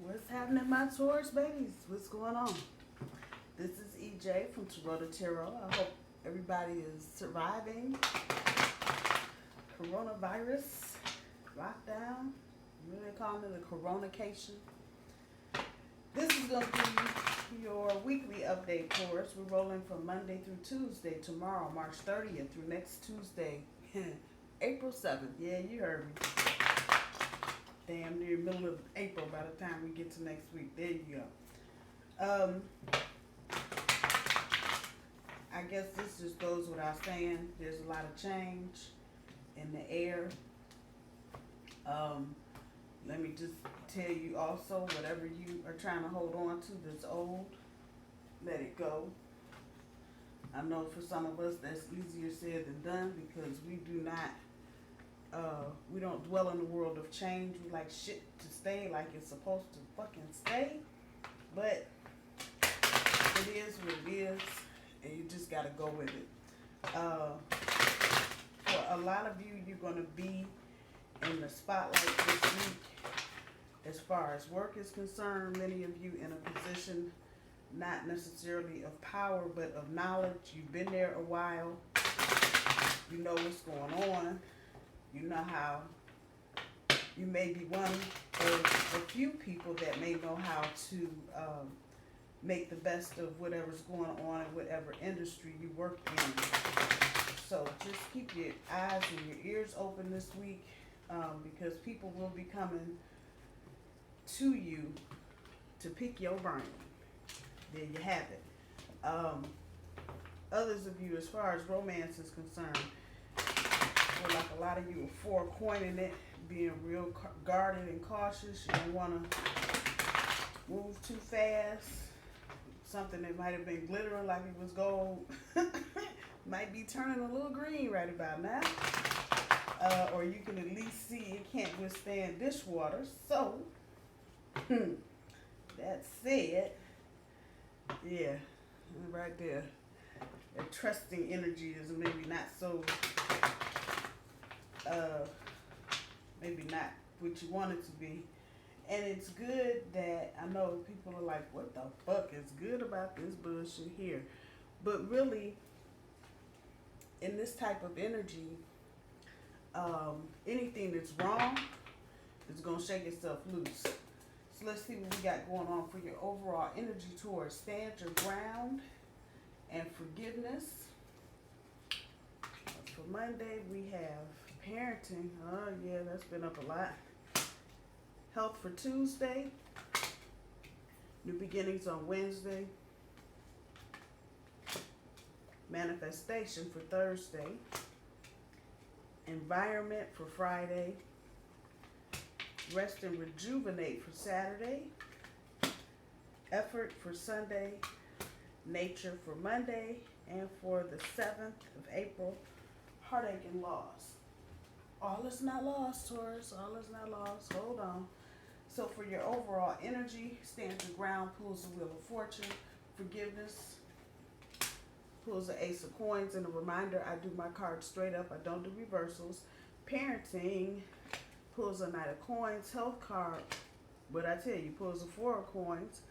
What's happening, my Taurus babies? What's going on? This is EJ from Taurota Tarot. I hope everybody is surviving coronavirus lockdown. What do they call it? The coronacation. This is going to be your weekly update, Taurus. We're rolling from Monday through Tuesday. Tomorrow, March 30th, through next Tuesday, April 7th. Yeah, you heard me. Damn near middle of April by the time we get to next week. There you go. I guess this just goes without saying. There's a lot of change in the air. Let me just tell you also, whatever you are trying to hold on to that's old, let it go. I know for some of us that's easier said than done because we do not we don't dwell in the world of change. We like shit to stay like it's supposed to fucking stay. But it is what it is, and you just gotta go with it. For a lot of you, you're gonna be in the spotlight this week as far as work is concerned. Many of you in a position not necessarily of power, but of knowledge. You've been there a while. You know what's going on. You know how you may be one of a few people that may know how to make the best of whatever's going on in whatever industry you work in. So just keep your eyes and your ears open this week because people will be coming to you to pick your brain. There you have it. Others of you, as far as romance is concerned, like a lot of you are forecoining it, being real guarded and cautious. You don't want to move too fast. Something that might have been glittering like it was gold might be turning a little green right about now. Or you can at least see it can't withstand dishwater. So, that said, yeah, right there. That trusting energy is maybe not so... maybe not what you want it to be. And it's good that I know people are like, what the fuck is good about this bullshit here? But really, in this type of energy, anything that's wrong is going to shake itself loose. So let's see what we got going on for your overall energy towards stand your ground and forgiveness. For Monday, we have parenting. Oh yeah, that's been up a lot. Health for Tuesday. New beginnings on Wednesday. Manifestation for Thursday. Environment for Friday. Rest and rejuvenate for Saturday. Effort for Sunday. Nature for Monday. And for the 7th of April, heartache and loss. All is not lost, Taurus. All is not lost. Hold on. So for your overall energy, stand your ground, pulls the Wheel of Fortune. Forgiveness pulls the Ace of Coins. And a reminder, I do my cards straight up. I don't do reversals. Parenting pulls a Knight of Coins. Health card, what I tell you, pulls a Four of Coins.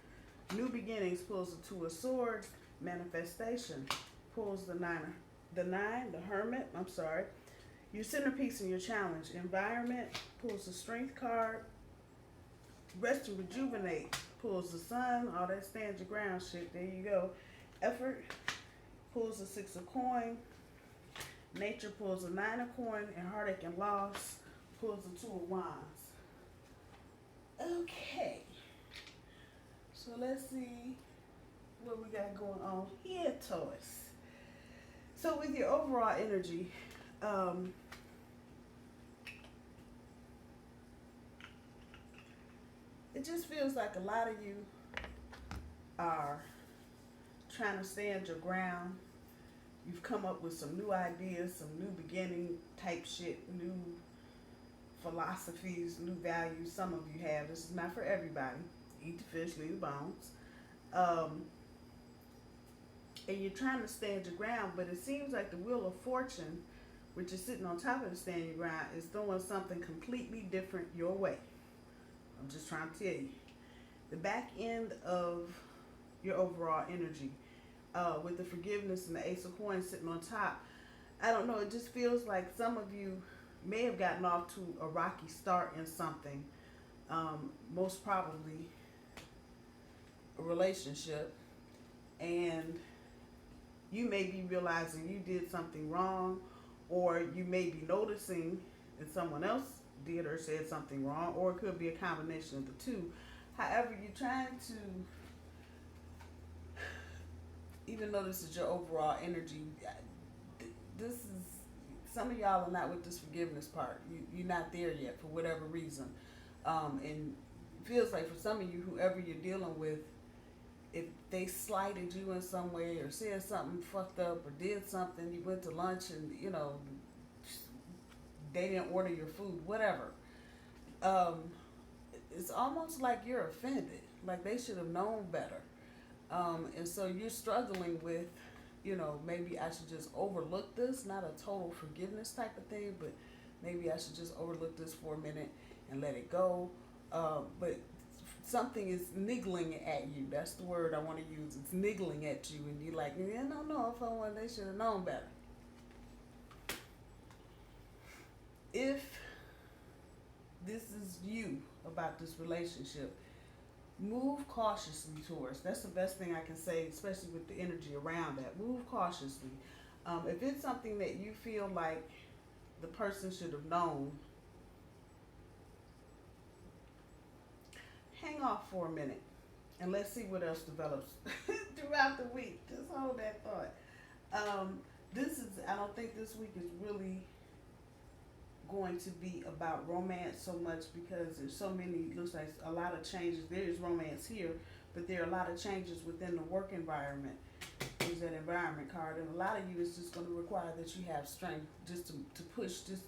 New beginnings pulls the Two of Swords. Manifestation pulls the the Hermit. I'm sorry. Your centerpiece in your challenge. Environment pulls the Strength card. Rest and rejuvenate pulls the Sun. All that stand your ground shit. There you go. Effort pulls the Six of Coin. Nature pulls the Nine of Coin. And heartache and loss pulls the Two of Wands. Okay. So let's see what we got going on here, Taurus. So with your overall energy, it just feels like a lot of you are trying to stand your ground. You've come up with some new ideas, some new beginning type shit, new philosophies, new values. Some of you have. This is not for everybody. Eat the fish, leave the bones. And you're trying to stand your ground, but it seems like the Wheel of Fortune, which is sitting on top of the stand your ground, is throwing something completely different your way. I'm just trying to tell you. the back end of your overall energy, with the forgiveness and the Ace of Coins sitting on top. I don't know, it just feels like some of you may have gotten off to a rocky start in something, most probably a relationship, and you may be realizing you did something wrong, or you may be noticing that someone else did or said something wrong, or it could be a combination of the two. However, you're trying to, even though this is your overall energy, this is, some of y'all are not with this forgiveness part. You're not there yet for whatever reason. And it feels like for some of you, whoever you're dealing with, if they slighted you in some way or said something fucked up or did something, you went to lunch and, you know, they didn't order your food, whatever. It's almost like you're offended, like they should have known better. And so you're struggling with, you know, maybe I should just overlook this, not a total forgiveness type of thing, but maybe I should just overlook this for a minute and let it go. But something is niggling at you. That's the word I want to use. It's niggling at you, and you're like, yeah, I don't know if I want. They should have known better. If this is you about this relationship, move cautiously, Taurus. That's the best thing I can say, especially with the energy around that. Move cautiously. If it's something that you feel like the person should have known, hang off for a minute and let's see what else develops throughout the week. Just hold that thought. I don't think this week is really going to be about romance so much, because there's so many, looks like a lot of changes. There is romance here, but there are a lot of changes within the work environment. There's that environment card, and a lot of you is just going to require that you have strength just to push this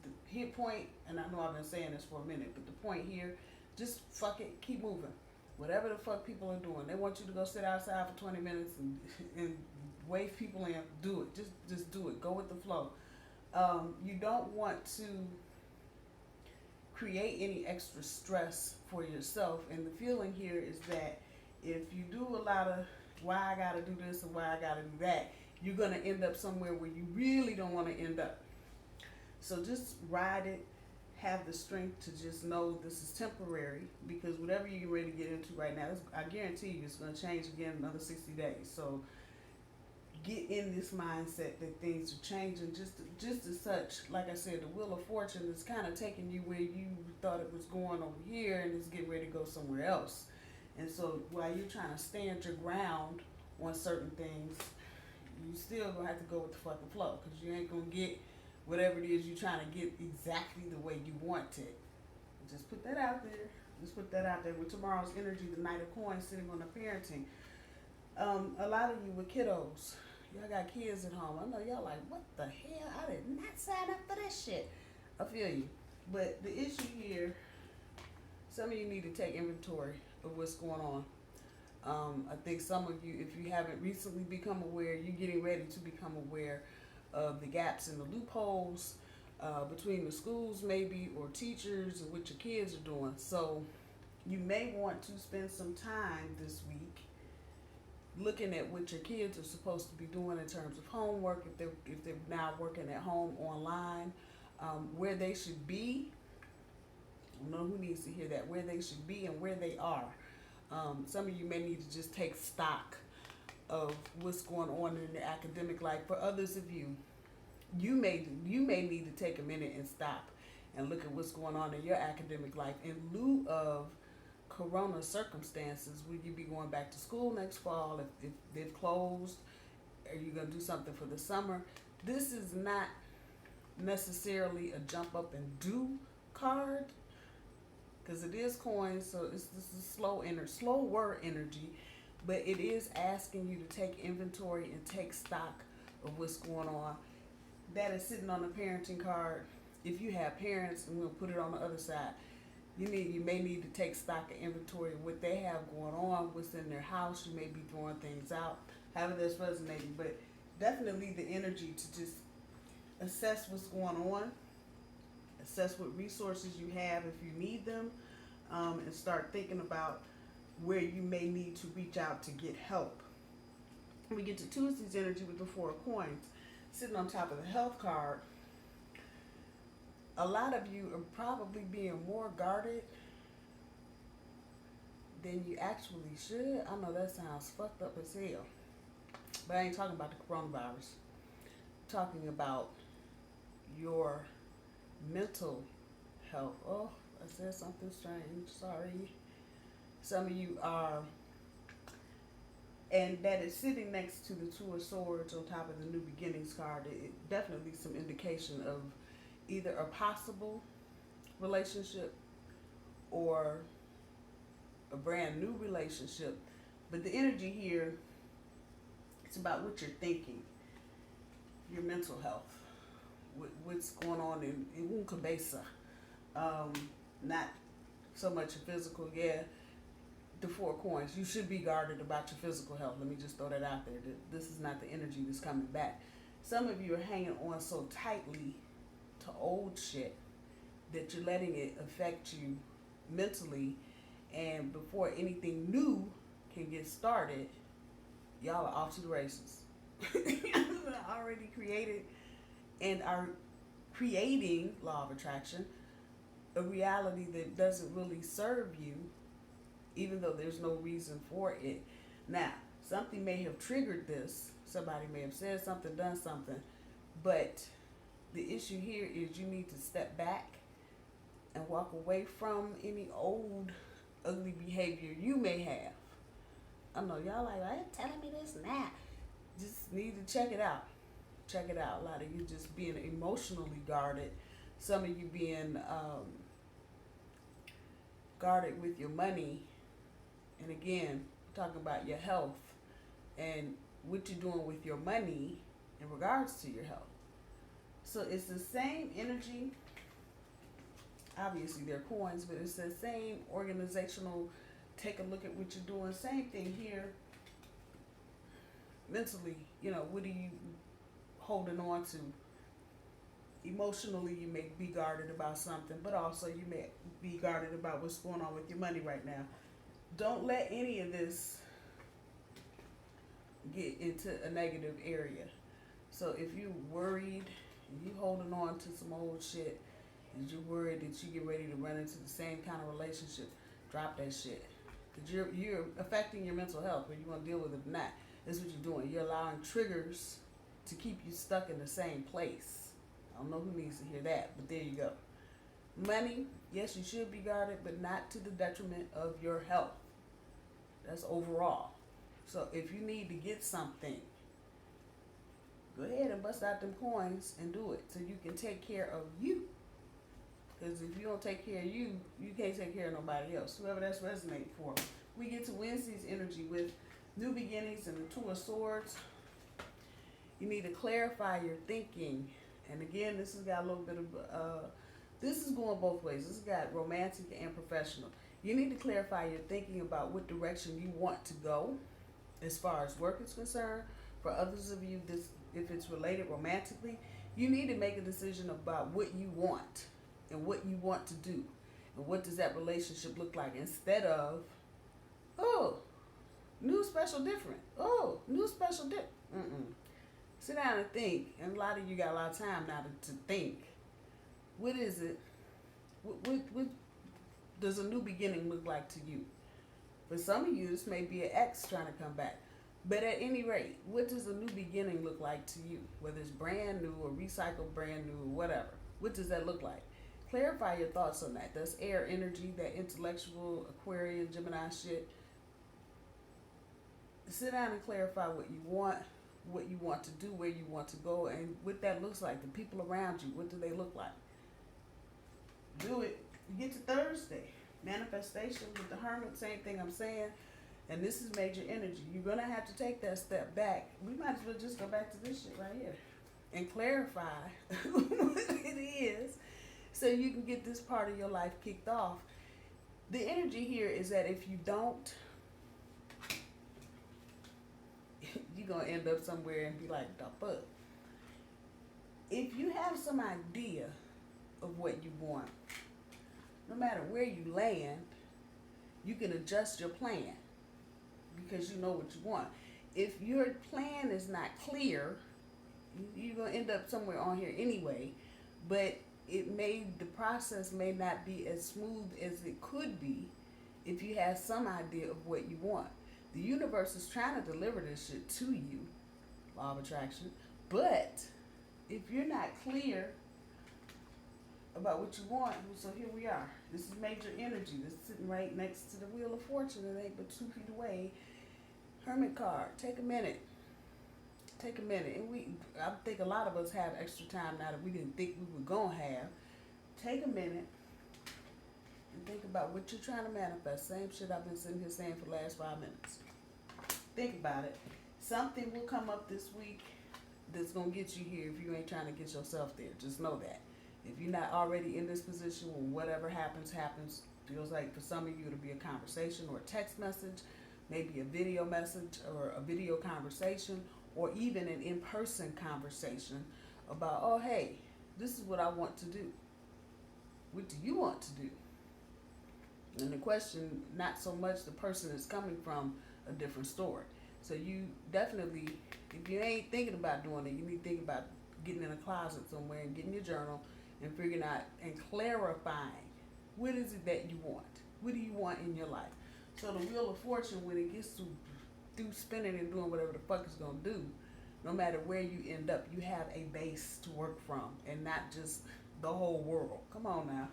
the hit point. And I know I've been saying this for a minute, but the point here, just fuck it, keep moving. Whatever the fuck people are doing, they want you to go sit outside for 20 minutes and wave people in. Do it. Just do it. Go with the flow. You don't want to create any extra stress for yourself. And the feeling here is that if you do a lot of why I gotta do this and why I gotta do that, you're gonna end up somewhere where you really don't want to end up. So just ride it. Have the strength to just know this is temporary, because whatever you're ready to get into right now, I guarantee you it's going to change again in another 60 days. So get in this mindset that things are changing just as such. Like I said, the Wheel of Fortune is kind of taking you where you thought it was going over here, and it's getting ready to go somewhere else. And so while you're trying to stand your ground on certain things, you still going to have to go with the fucking flow, because you ain't going to get whatever it is you're trying to get exactly the way you want it. Just put that out there. Just put that out there. With tomorrow's energy, the Knight of Coins sitting on the parenting. A lot of you with kiddos, y'all got kids at home. I know y'all like, what the hell? I did not sign up for that shit. I feel you. But the issue here, some of you need to take inventory of what's going on. I think some of you, if you haven't recently become aware, you're getting ready to become aware of the gaps and the loopholes between the schools maybe, or teachers, and what your kids are doing. So you may want to spend some time this week looking at what your kids are supposed to be doing in terms of homework, if they're now working at home online, where they should be. I don't know who needs to hear that, where they should be and where they are. Some of you may need to just take stock of what's going on in their academic life. For others of you, you may need to take a minute and stop and look at what's going on in your academic life in lieu of corona circumstances. Will you be going back to school next fall? If they've closed, are you going to do something for the summer? This is not necessarily a jump up and do card, because it is coins, so this is slower energy. But it is asking you to take inventory and take stock of what's going on. That is sitting on the parenting card. If you have parents, and we'll put it on the other side, you may need to take stock of inventory of what they have going on, what's in their house. You may be throwing things out, however that's resonating. But definitely the energy to just assess what's going on, assess what resources you have if you need them, and start thinking about where you may need to reach out to get help. We get to Tuesday's energy with the Four of Coins sitting on top of the health card. A lot of you are probably being more guarded than you actually should. I know that sounds fucked up as hell, but I ain't talking about the coronavirus. I'm talking about your mental health. Oh, I said something strange. Sorry. Some of you are, and that is sitting next to the Two of Swords on top of the New Beginnings card. It definitely some indication of either a possible relationship or a brand new relationship. But the energy here, it's about what you're thinking, your mental health, what's going on in un cabeza. Not so much a physical, yeah. The Four of Coins, you should be guarded about your physical health. Let me just throw that out there. This is not the energy that's coming back. Some of you are hanging on so tightly to old shit that you're letting it affect you mentally, and before anything new can get started, y'all are off to the races. Already created and are creating, law of attraction, a reality that doesn't really serve you, even though there's no reason for it. Now, something may have triggered this. Somebody may have said something, done something, but the issue here is you need to step back and walk away from any old ugly behavior you may have. I know y'all like, why are you telling me this now? Just need to check it out. Check it out. A lot of you just being emotionally guarded. Some of you being guarded with your money. And again, talking about your health and what you're doing with your money in regards to your health. So it's the same energy. Obviously they're coins, but it's the same organizational, take a look at what you're doing. Same thing here. Mentally, what are you holding on to? Emotionally, you may be guarded about something, but also you may be guarded about what's going on with your money right now. Don't let any of this get into a negative area. So if you're worried, and you holding on to some old shit, and you're worried that you get ready to run into the same kind of relationship, drop that shit. Because you're affecting your mental health, whether you want to deal with it or not. That's what you're doing. You're allowing triggers to keep you stuck in the same place. I don't know who needs to hear that, but there you go. Money, yes, you should be guarded, but not to the detriment of your health. That's overall. So if you need to get something, go ahead and bust out them coins and do it so you can take care of you. Because if you don't take care of you, you can't take care of nobody else. Whoever that's resonating for. We get to Wednesday's energy with New Beginnings and the Two of Swords. You need to clarify your thinking. And again, this has got a little bit of, this is going both ways. This has got romantic and professional. You need to clarify your thinking about what direction you want to go as far as work is concerned. For others of you, this, if it's related romantically, you need to make a decision about what you want and what you want to do. And what does that relationship look like? Instead of, oh, new, special, different. Oh, new, special, different. Sit down and think. And a lot of you got a lot of time now to think. What is it? What does a new beginning look like to you? For some of you, this may be an ex trying to come back. But at any rate, what does a new beginning look like to you? Whether it's brand new or recycled brand new or whatever. What does that look like? Clarify your thoughts on that. That's air energy, that intellectual, Aquarian, Gemini shit. Sit down and clarify what you want to do, where you want to go, and what that looks like. The people around you, what do they look like? Do it. You get to Thursday. Manifestation with the Hermit, same thing I'm saying. And this is major energy. You're going to have to take that step back. We might as well just go back to this shit right here and clarify what it is so you can get this part of your life kicked off. The energy here is that if you don't, you're going to end up somewhere and be like, the fuck. If you have some idea of what you want, no matter where you land, you can adjust your plan because you know what you want. If your plan is not clear, you're going to end up somewhere on here anyway, but the process may not be as smooth as it could be if you have some idea of what you want. The universe is trying to deliver this shit to you, law of attraction, but if you're not clear about what you want, so here we are. This is major energy. This is sitting right next to the Wheel of Fortune. It ain't but 2 feet away. Hermit card. Take a minute. Take a minute. And I think a lot of us have extra time now that we didn't think we were going to have. Take a minute and think about what you're trying to manifest. Same shit I've been sitting here saying for the last 5 minutes. Think about it. Something will come up this week that's going to get you here if you ain't trying to get yourself there. Just know that. If you're not already in this position where whatever happens, feels like for some of you it'll be a conversation or a text message, maybe a video message or a video conversation, or even an in-person conversation about, oh, hey, this is what I want to do. What do you want to do? And the question, not so much the person is coming from a different story. So you definitely, if you ain't thinking about doing it, you need to think about getting in a closet somewhere and getting your journal and figuring out and clarifying what is it that you want. What do you want in your life? So the Wheel of Fortune, when it gets through spinning and doing whatever the fuck it's going to do, no matter where you end up, you have a base to work from and not just the whole world. Come on now.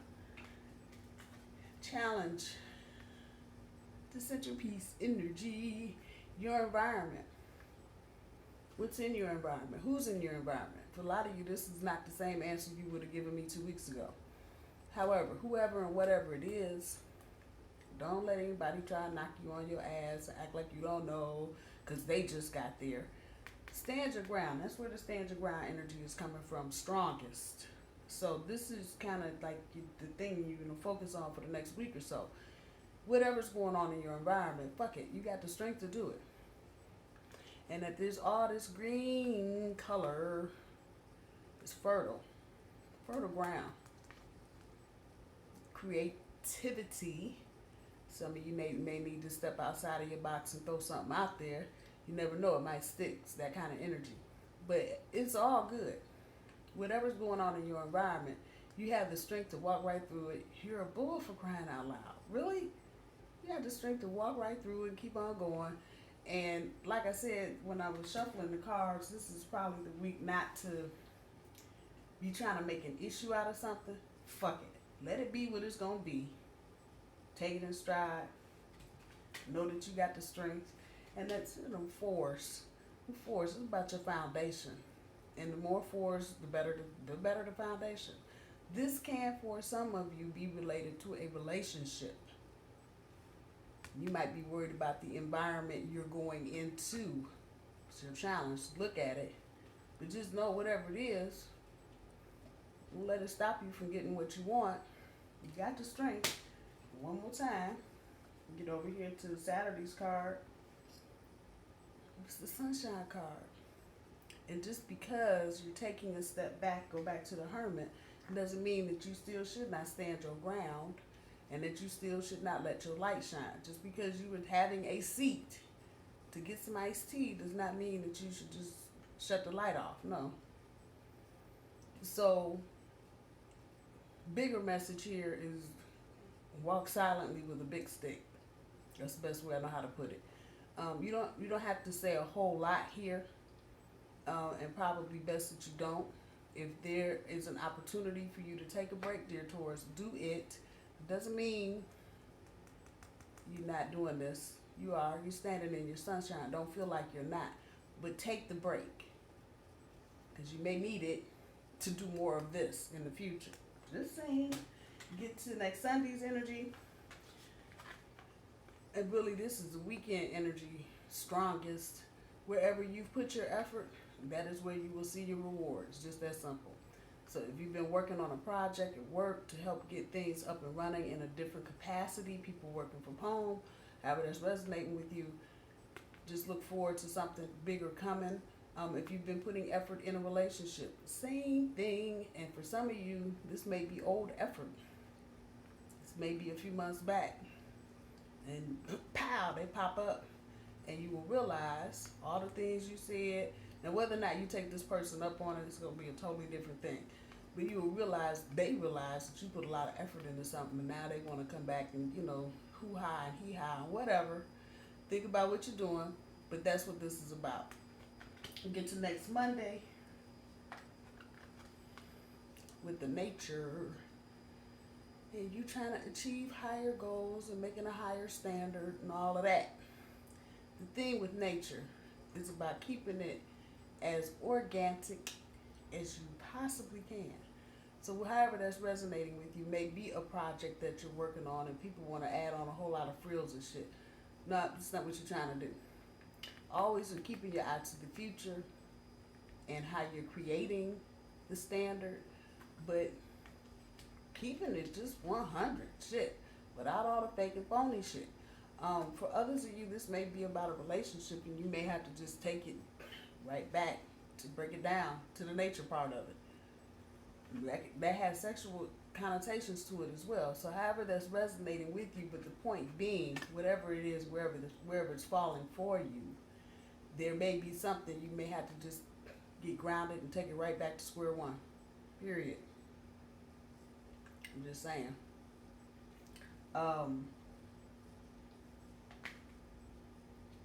Challenge the centerpiece energy, your environment. What's in your environment? Who's in your environment? For a lot of you, this is not the same answer you would have given me 2 weeks ago. However, whoever and whatever it is, don't let anybody try to knock you on your ass, act like you don't know, because they just got there. Stand your ground. That's where the stand your ground energy is coming from, strongest. So this is kind of like the thing you're going to focus on for the next week or so. Whatever's going on in your environment, fuck it. You got the strength to do it. And that there's all this green color, it's fertile ground. Creativity. Some of you may need to step outside of your box and throw something out there. You never know, it might stick. It's that kind of energy. But it's all good. Whatever's going on in your environment, you have the strength to walk right through it. You're a bull, for crying out loud. Really? You have the strength to walk right through it and keep on going. And like I said, when I was shuffling the cards, this is probably the week not to be trying to make an issue out of something. Fuck it. Let it be what it's going to be. Take it in stride. Know that you got the strength. And that's, force. Force is about your foundation. And the more force, the better the foundation. This can, for some of you, be related to a relationship. You might be worried about the environment you're going into. It's your challenge. Look at it. But just know whatever it is, don't let it stop you from getting what you want. You got the strength. One more time. Get over here to Saturday's card. It's the Sunshine card. And just because you're taking a step back, go back to the Hermit, doesn't mean that you still should not stand your ground and that you still should not let your light shine. Just because you were having a seat to get some iced tea does not mean that you should just shut the light off. No. So, bigger message here is walk silently with a big stick. That's the best way I know how to put it. You don't have to say a whole lot here, and probably best that you don't. If there is an opportunity for you to take a break, dear Taurus, do it. It doesn't mean you're not doing this. You are. You're standing in your sunshine. Don't feel like you're not. But take the break, because you may need it to do more of this in the future. Just saying. Get to next Sunday's energy. And really, this is the weekend energy, strongest. Wherever you've put your effort, that is where you will see your rewards. Just that simple. So if you've been working on a project at work to help get things up and running in a different capacity, people working from home, however that's resonating with you, just look forward to something bigger coming. If you've been putting effort in a relationship, same thing. And for some of you, this may be old effort. This may be a few months back. and pow, they pop up, and you will realize all the things you said. And whether or not you take this person up on it, it's going to be a totally different thing. But you will realize, they realize that you put a lot of effort into something, and now they want to come back and, you know, hoo-ha and hee-ha and whatever. Think about what you're doing, but that's what this is about. We get to next Monday with the nature, and you trying to achieve higher goals and making a higher standard and all of that. The thing with nature is about keeping it as organic as you possibly can. So however that's resonating with you, may be a project that you're working on and people want to add on a whole lot of frills and shit. No, it's not what you're trying to do. Always keeping your eye to the future and how you're creating the standard, but keeping it just 100 shit without all the fake and phony shit. For others of you, this may be about a relationship, and you may have to just take it right back to break it down to the nature part of it. That has sexual connotations to it as well. So however that's resonating with you, but the point being, whatever it is, wherever it's falling for you, there may be something you may have to just get grounded and take it right back to square one. Period. I'm just saying.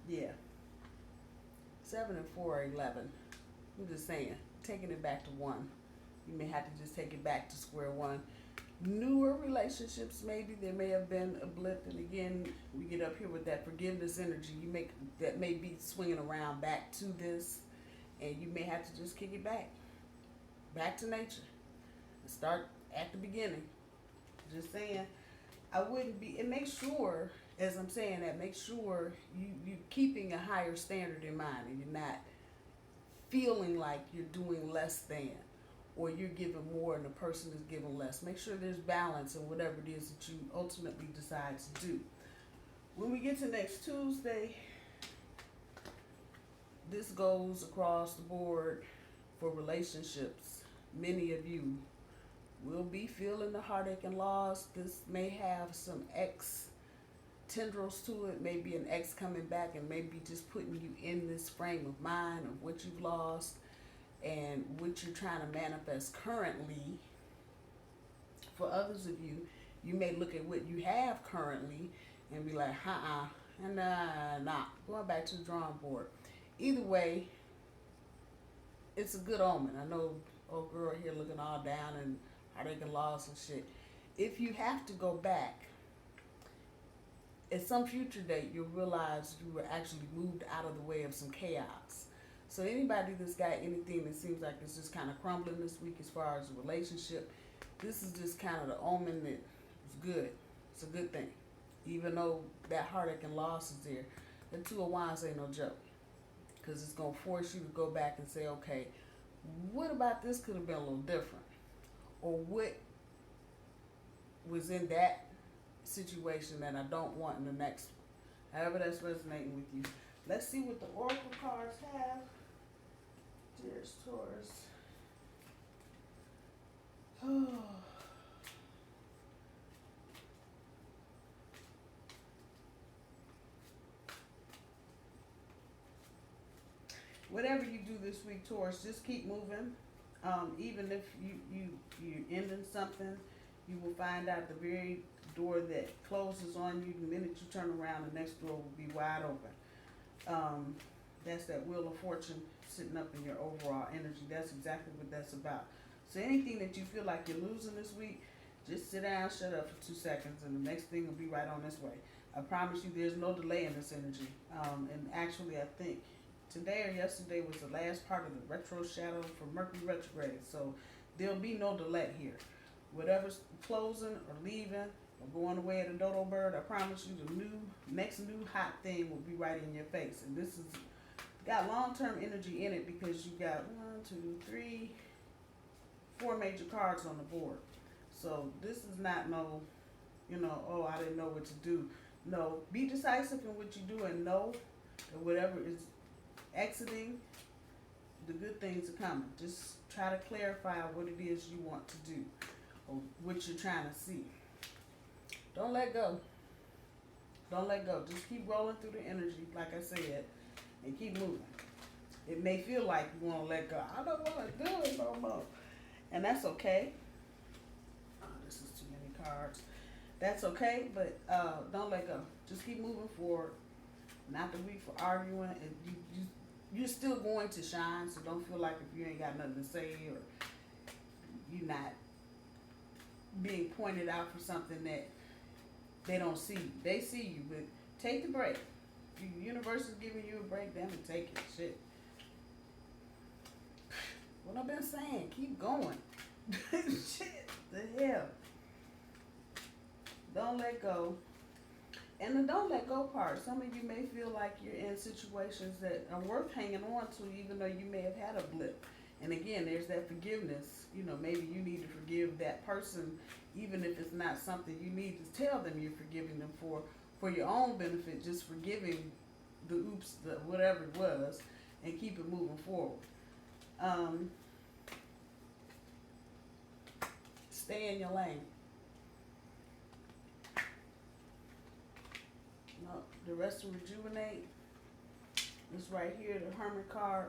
Yeah. 7 and 4 are 11. I'm just saying, taking it back to 1. You may have to just take it back to square one. Newer relationships, maybe there may have been a blip, and again, we get up here with that forgiveness energy. That may be swinging around back to this, and you may have to just kick it back to nature, and start at the beginning. Just saying, I wouldn't be, and make sure, as I'm saying that, make sure you keeping a higher standard in mind, and you're not feeling like you're doing less than, or you're giving more and the person is giving less. Make sure there's balance in whatever it is that you ultimately decide to do. When we get to next Tuesday, this goes across the board for relationships. Many of you will be feeling the heartache and loss. This may have some ex tendrils to it, maybe an ex coming back and maybe just putting you in this frame of mind of what you've lost and what you're trying to manifest currently. For others of you, you may look at what you have currently and be like, nah, going back to the drawing board. Either way, it's a good omen. I know old girl here looking all down and heartache and loss and shit. If you have to go back, at some future date, you'll realize you were actually moved out of the way of some chaos. So anybody that's got anything that seems like it's just kind of crumbling this week as far as a relationship, this is just kind of the omen that it's good. It's a good thing. Even though that heartache and loss is there, the Two of Wands ain't no joke. Because it's going to force you to go back and say, okay, what about this could have been a little different? Or what was in that situation that I don't want in the next one? However that's resonating with you. Let's see what the Oracle cards have. Dearest Taurus. Oh. Whatever you do this week, Taurus, just keep moving. Even if you're ending something, you will find out the very door that closes on you, the minute you turn around, the next door will be wide open. That's that Wheel of Fortune sitting up in your overall energy. That's exactly what that's about. So anything that you feel like you're losing this week, just sit down, shut up for 2 seconds, and the next thing will be right on this way. I promise you there's no delay in this energy. And actually, I think today or yesterday was the last part of the retro shadow for Mercury retrograde. So there'll be no delay here. Whatever's closing or leaving or going away at a dodo bird, I promise you the next new hot thing will be right in your face. And this is got long-term energy in it because you got 4 major cards on the board. So this is not no, oh, I didn't know what to do. No, be decisive in what you do and know that whatever is exiting, the good things are coming. Just try to clarify what it is you want to do or what you're trying to see. Don't let go. Don't let go. Just keep rolling through the energy, like I said, and keep moving. It may feel like you want to let go. I don't want to do it no more. And that's okay. Oh, this is too many cards. That's okay, but don't let go. Just keep moving forward. Not the week for arguing. And you're still going to shine, so don't feel like if you ain't got nothing to say or you're not being pointed out for something that they don't see you. They see you, but take the break. The universe is giving you a break, damn it, take it. Shit. What I've been saying, keep going. Shit, the hell. Don't let go. And the don't let go part, some of you may feel like you're in situations that are worth hanging on to, even though you may have had a blip. And again, there's that forgiveness. You know, maybe you need to forgive that person, even if it's not something you need to tell them you're forgiving them for your own benefit, just forgiving the oops, the whatever it was, and keep it moving forward. Stay in your lane. No, the rest of rejuvenate. This right here, the Hermit card,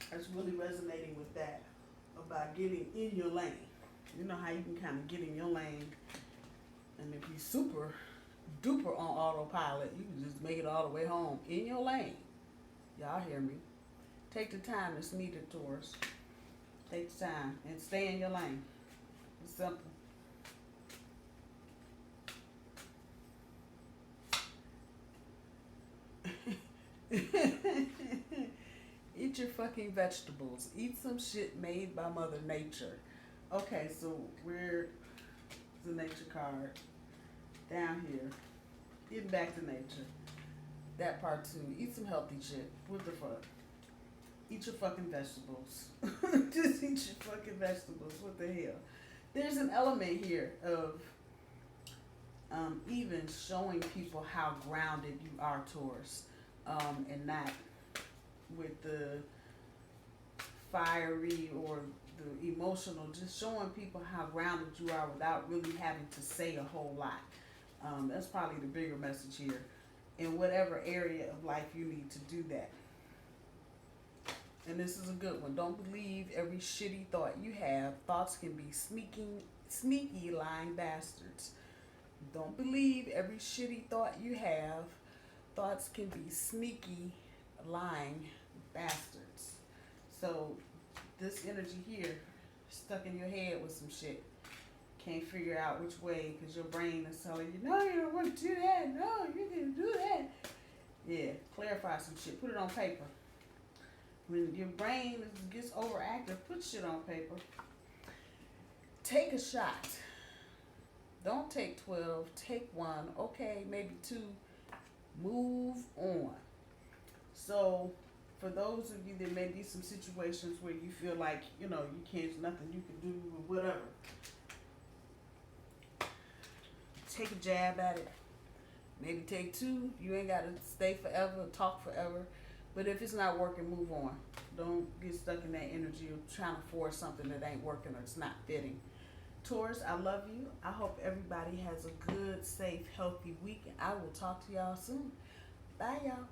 that's really resonating with that about getting in your lane. You know how you can kind of get in your lane, and if you super duper on autopilot, you can just make it all the way home in your lane. Y'all hear me? Take the time that's needed, Taurus. Take the time and stay in your lane. It's simple. Eat your fucking vegetables. Eat some shit made by Mother Nature. Okay, so where's the nature card? Down here. Getting back to nature. That part too. Eat some healthy shit. What the fuck? Eat your fucking vegetables. Just eat your fucking vegetables. What the hell? There's an element here of even showing people how grounded you are, Taurus, and not with the fiery or the emotional, just showing people how grounded you are without really having to say a whole lot. That's probably the bigger message here. In whatever area of life you need to do that. And this is a good one. Don't believe every shitty thought you have. Thoughts can be sneaky lying bastards. Don't believe every shitty thought you have. Thoughts can be sneaky lying bastards. So this energy here, stuck in your head with some shit. Can't figure out which way because your brain is telling you, no, you don't want to do that. No, you didn't do that. Yeah, clarify some shit. Put it on paper. When your brain gets overactive, put shit on paper. Take a shot. Don't take 12. Take 1. Okay, maybe 2. Move on. So, for those of you, there may be some situations where you feel like, you know, you can't, nothing you can do or whatever. Take a jab at it. Maybe take 2. You ain't got to stay forever, talk forever. But if it's not working, move on. Don't get stuck in that energy of trying to force something that ain't working or it's not fitting. Taurus, I love you. I hope everybody has a good, safe, healthy week. And I will talk to y'all soon. Bye, y'all.